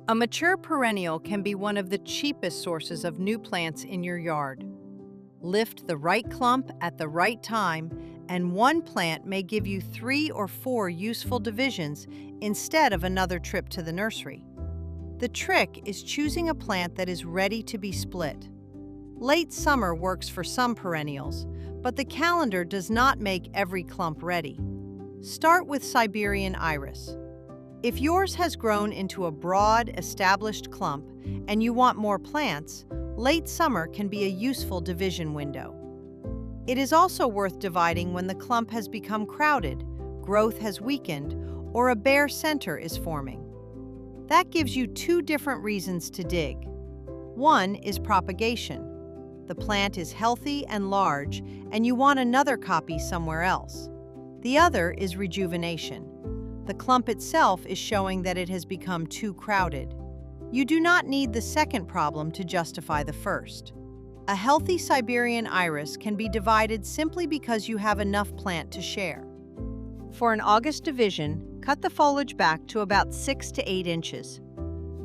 A mature perennial can be one of the cheapest sources of new plants in your yard. Lift the right clump at the right time, and one plant may give you 3 or 4 useful divisions instead of another trip to the nursery. The trick is choosing a plant that is ready to be split. Late summer works for some perennials, but the calendar does not make every clump ready. Start with Siberian iris. If yours has grown into a broad, established clump and you want more plants, late summer can be a useful division window. It is also worth dividing when the clump has become crowded, growth has weakened, or a bare center is forming. That gives you 2 different reasons to dig. One is propagation. The plant is healthy and large, and you want another copy somewhere else. The other is rejuvenation. The clump itself is showing that it has become too crowded. You do not need the second problem to justify the first. A healthy Siberian iris can be divided simply because you have enough plant to share. For an August division, cut the foliage back to about 6 to 8 inches.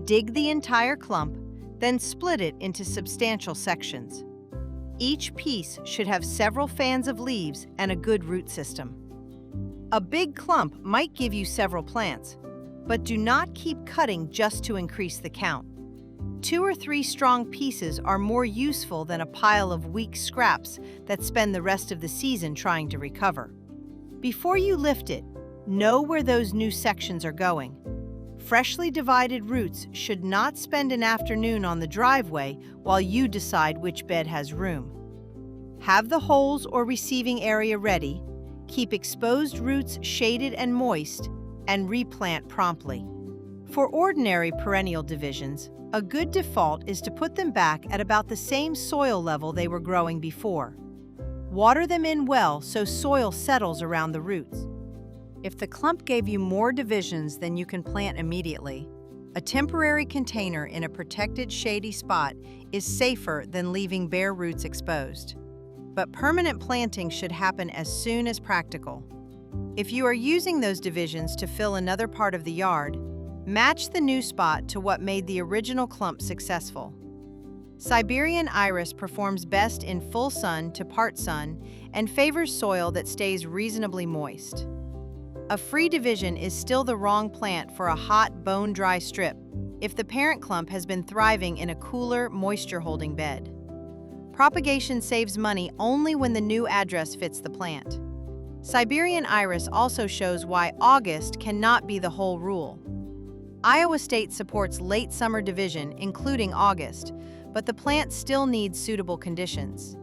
Dig the entire clump, then split it into substantial sections. Each piece should have several fans of leaves and a good root system. A big clump might give you several plants, but do not keep cutting just to increase the count. 2 or 3 strong pieces are more useful than a pile of weak scraps that spend the rest of the season trying to recover. Before you lift it, know where those new sections are going. Freshly divided roots should not spend an afternoon on the driveway while you decide which bed has room. Have the holes or receiving area ready, keep exposed roots shaded and moist, and replant promptly. For ordinary perennial divisions, a good default is to put them back at about the same soil level they were growing before. Water them in well so soil settles around the roots. If the clump gave you more divisions than you can plant immediately, a temporary container in a protected shady spot is safer than leaving bare roots exposed. But permanent planting should happen as soon as practical. If you are using those divisions to fill another part of the yard, match the new spot to what made the original clump successful. Siberian iris performs best in full sun to part sun and favors soil that stays reasonably moist. A free division is still the wrong plant for a hot, bone-dry strip if the parent clump has been thriving in a cooler, moisture-holding bed. Propagation saves money only when the new address fits the plant. Siberian iris also shows why August cannot be the whole rule. Iowa State supports late summer division, including August, but the plant still needs suitable conditions.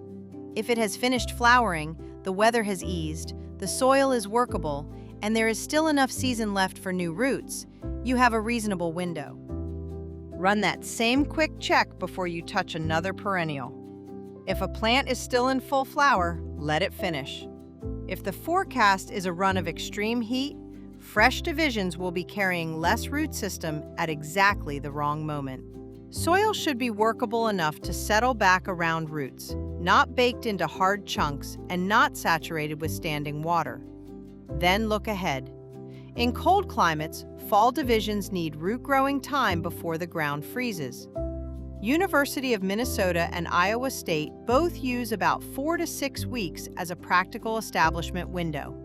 If it has finished flowering, the weather has eased, the soil is workable, and there is still enough season left for new roots, you have a reasonable window. Run that same quick check before you touch another perennial. If a plant is still in full flower, let it finish. If the forecast is a run of extreme heat, fresh divisions will be carrying less root system at exactly the wrong moment. Soil should be workable enough to settle back around roots, not baked into hard chunks and not saturated with standing water. Then look ahead. In cold climates, fall divisions need root growing time before the ground freezes. University of Minnesota and Iowa State both use about 4 to 6 weeks as a practical establishment window.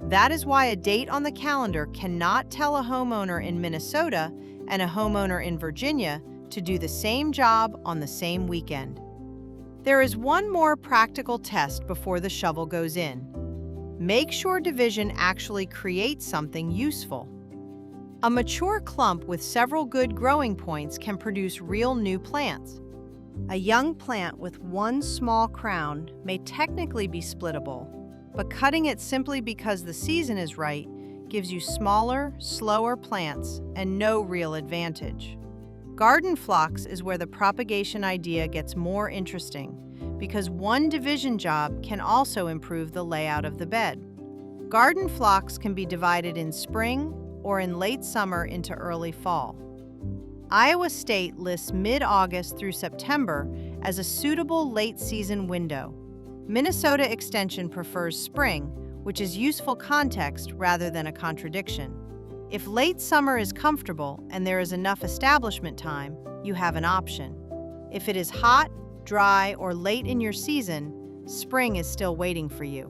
That is why a date on the calendar cannot tell a homeowner in Minnesota and a homeowner in Virginia to do the same job on the same weekend. There is one more practical test before the shovel goes in. Make sure division actually creates something useful. A mature clump with several good growing points can produce real new plants. A young plant with one small crown may technically be splittable, but cutting it simply because the season is right gives you smaller, slower plants and no real advantage. Garden phlox is where the propagation idea gets more interesting, because one division job can also improve the layout of the bed. Garden phlox can be divided in spring or in late summer into early fall. Iowa State lists mid-August through September as a suitable late-season window. Minnesota Extension prefers spring, which is useful context rather than a contradiction. If late summer is comfortable and there is enough establishment time, you have an option. If it is hot, dry, or late in your season, spring is still waiting for you.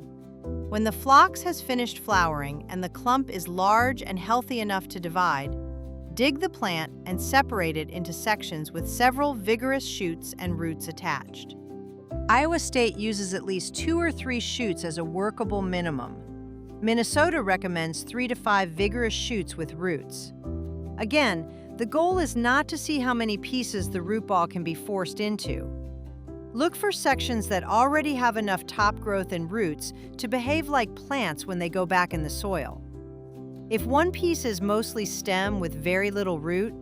When the phlox has finished flowering and the clump is large and healthy enough to divide, dig the plant and separate it into sections with several vigorous shoots and roots attached. Iowa State uses at least 2 or 3 shoots as a workable minimum. Minnesota recommends 3 to 5 vigorous shoots with roots. Again, the goal is not to see how many pieces the root ball can be forced into. Look for sections that already have enough top growth and roots to behave like plants when they go back in the soil. If one piece is mostly stem with very little root,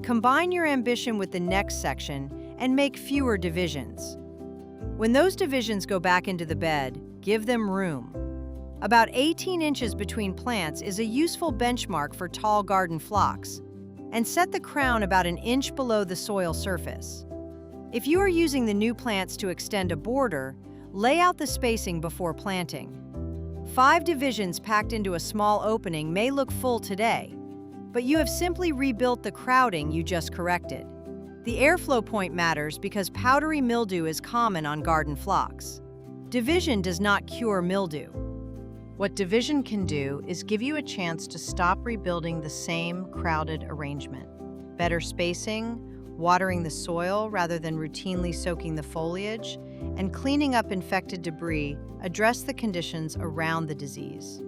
combine your ambition with the next section and make fewer divisions. When those divisions go back into the bed, give them room. About 18 inches between plants is a useful benchmark for tall garden phlox, and set the crown about an inch below the soil surface. If you are using the new plants to extend a border, lay out the spacing before planting. 5 divisions packed into a small opening may look full today, but you have simply rebuilt the crowding you just corrected. The airflow point matters because powdery mildew is common on garden phlox. Division does not cure mildew. What division can do is give you a chance to stop rebuilding the same crowded arrangement. Better spacing, watering the soil rather than routinely soaking the foliage, and cleaning up infected debris address the conditions around the disease.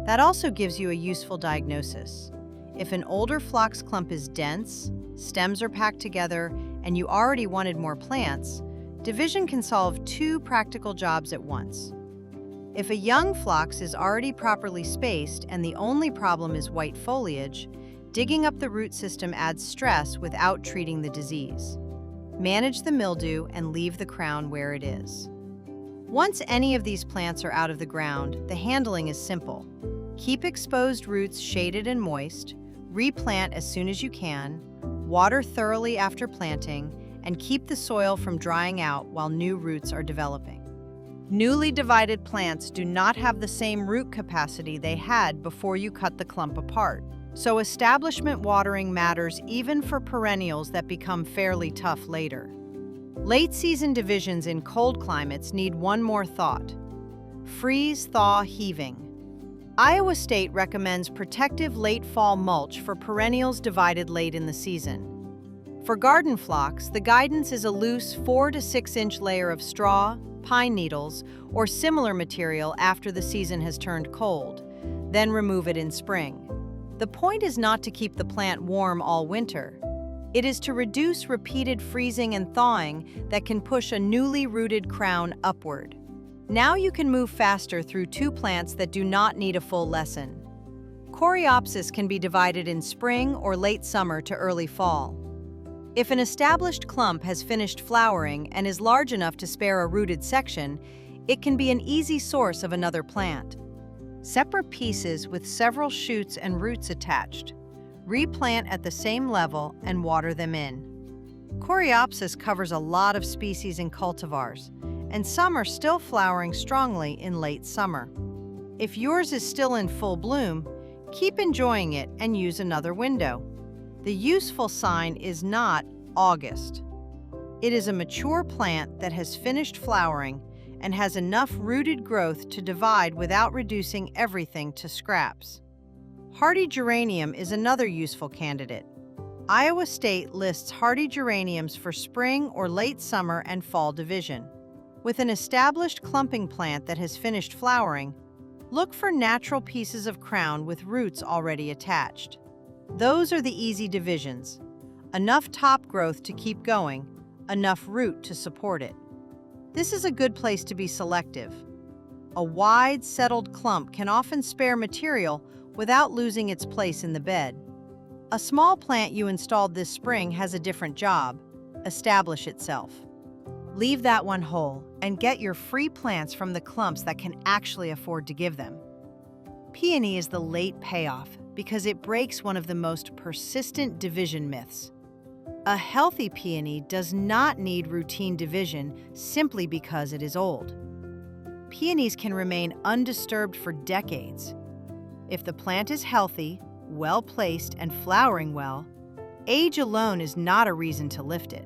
That also gives you a useful diagnosis. If an older phlox clump is dense, stems are packed together, and you already wanted more plants, division can solve 2 practical jobs at once. If a young phlox is already properly spaced and the only problem is white foliage, digging up the root system adds stress without treating the disease. Manage the mildew and leave the crown where it is. Once any of these plants are out of the ground, the handling is simple. Keep exposed roots shaded and moist, replant as soon as you can, water thoroughly after planting, and keep the soil from drying out while new roots are developing. Newly divided plants do not have the same root capacity they had before you cut the clump apart. So establishment watering matters even for perennials that become fairly tough later. Late season divisions in cold climates need one more thought: freeze, thaw, heaving. Iowa State recommends protective late fall mulch for perennials divided late in the season. For garden phlox, the guidance is a loose 4 to 6 inch layer of straw, pine needles, or similar material after the season has turned cold. Then remove it in spring. The point is not to keep the plant warm all winter. It is to reduce repeated freezing and thawing that can push a newly rooted crown upward. Now you can move faster through 2 plants that do not need a full lesson. Coreopsis can be divided in spring or late summer to early fall. If an established clump has finished flowering and is large enough to spare a rooted section, it can be an easy source of another plant. Separate pieces with several shoots and roots attached. Replant at the same level and water them in. Coreopsis covers a lot of species and cultivars, and some are still flowering strongly in late summer. If yours is still in full bloom, keep enjoying it and use another window. The useful sign is not August. It is a mature plant that has finished flowering and has enough rooted growth to divide without reducing everything to scraps. Hardy geranium is another useful candidate. Iowa State lists hardy geraniums for spring or late summer and fall division. With an established clumping plant that has finished flowering, look for natural pieces of crown with roots already attached. Those are the easy divisions. Enough top growth to keep going, enough root to support it. This is a good place to be selective. A wide, settled clump can often spare material without losing its place in the bed. A small plant you installed this spring has a different job: establish itself. Leave that one whole and get your free plants from the clumps that can actually afford to give them. Peony is the late payoff because it breaks one of the most persistent division myths. A healthy peony does not need routine division simply because it is old. Peonies can remain undisturbed for decades. If the plant is healthy, well-placed, and flowering well, age alone is not a reason to lift it.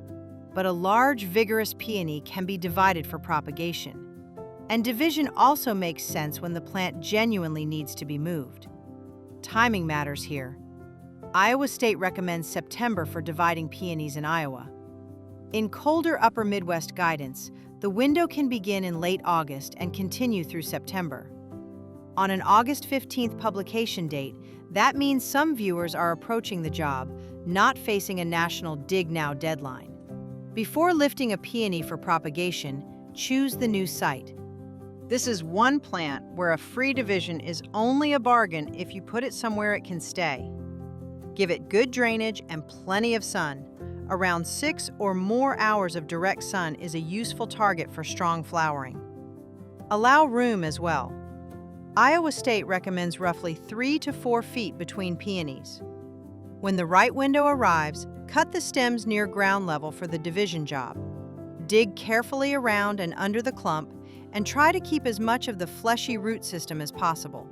But a large, vigorous peony can be divided for propagation. And division also makes sense when the plant genuinely needs to be moved. Timing matters here. Iowa State recommends September for dividing peonies in Iowa. In colder upper Midwest guidance, the window can begin in late August and continue through September. On an August 15th publication date, that means some viewers are approaching the job, not facing a national dig now deadline. Before lifting a peony for propagation, choose the new site. This is one plant where a free division is only a bargain if you put it somewhere it can stay. Give it good drainage and plenty of sun. Around 6 or more hours of direct sun is a useful target for strong flowering. Allow room as well. Iowa State recommends roughly 3 to 4 feet between peonies. When the right window arrives, cut the stems near ground level for the division job. Dig carefully around and under the clump and try to keep as much of the fleshy root system as possible.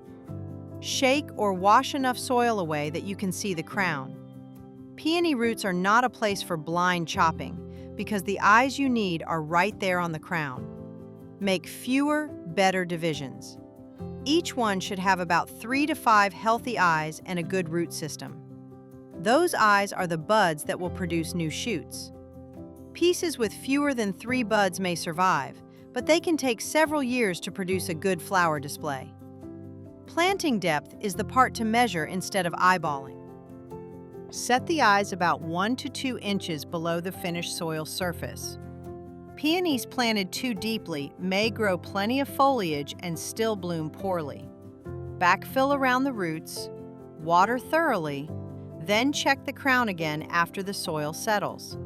Shake or wash enough soil away that you can see the crown. Peony roots are not a place for blind chopping because the eyes you need are right there on the crown. Make fewer, better divisions. Each one should have about 3 to 5 healthy eyes and a good root system. Those eyes are the buds that will produce new shoots. Pieces with fewer than 3 buds may survive, but they can take several years to produce a good flower display. Planting depth is the part to measure instead of eyeballing. Set the eyes about 1 to 2 inches below the finished soil surface. Peonies planted too deeply may grow plenty of foliage and still bloom poorly. Backfill around the roots, water thoroughly, then check the crown again after the soil settles.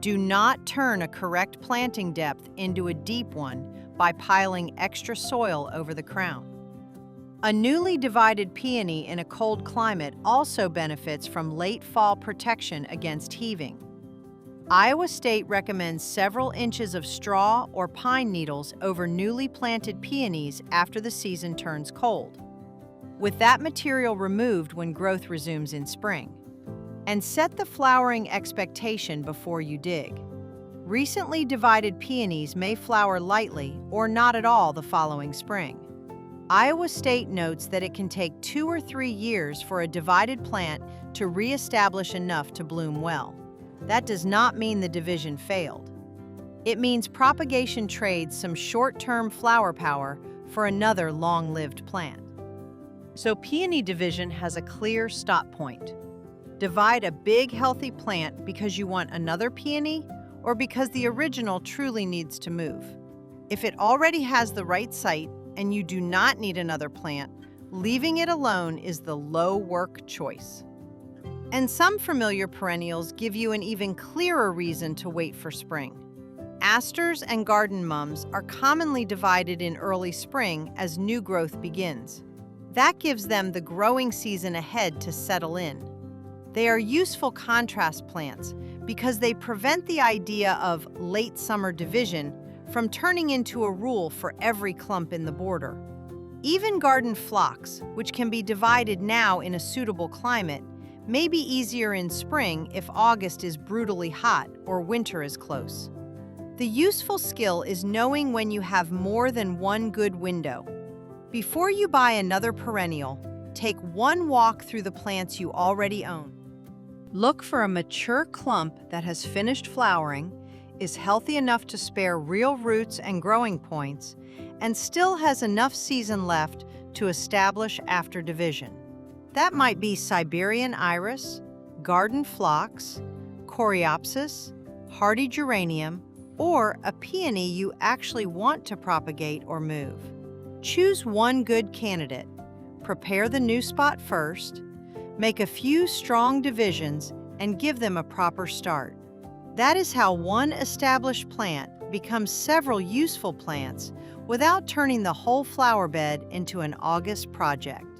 Do not turn a correct planting depth into a deep one by piling extra soil over the crown. A newly divided peony in a cold climate also benefits from late fall protection against heaving. Iowa State recommends several inches of straw or pine needles over newly planted peonies after the season turns cold, with that material removed when growth resumes in spring. And set the flowering expectation before you dig. Recently divided peonies may flower lightly or not at all the following spring. Iowa State notes that it can take 2 or 3 years for a divided plant to reestablish enough to bloom well. That does not mean the division failed. It means propagation trades some short-term flower power for another long-lived plant. So peony division has a clear stop point. Divide a big, healthy plant because you want another peony or because the original truly needs to move. If it already has the right site and you do not need another plant, leaving it alone is the low-work choice. And some familiar perennials give you an even clearer reason to wait for spring. Asters and garden mums are commonly divided in early spring as new growth begins. That gives them the growing season ahead to settle in. They are useful contrast plants because they prevent the idea of late summer division from turning into a rule for every clump in the border. Even garden phlox, which can be divided now in a suitable climate, may be easier in spring if August is brutally hot or winter is close. The useful skill is knowing when you have more than one good window. Before you buy another perennial, take one walk through the plants you already own. Look for a mature clump that has finished flowering, is healthy enough to spare real roots and growing points, and still has enough season left to establish after division. That might be Siberian iris, garden phlox, Coreopsis, hardy geranium, or a peony you actually want to propagate or move. Choose one good candidate. Prepare the new spot first, make a few strong divisions, and give them a proper start. That is how one established plant becomes several useful plants without turning the whole flower bed into an August project.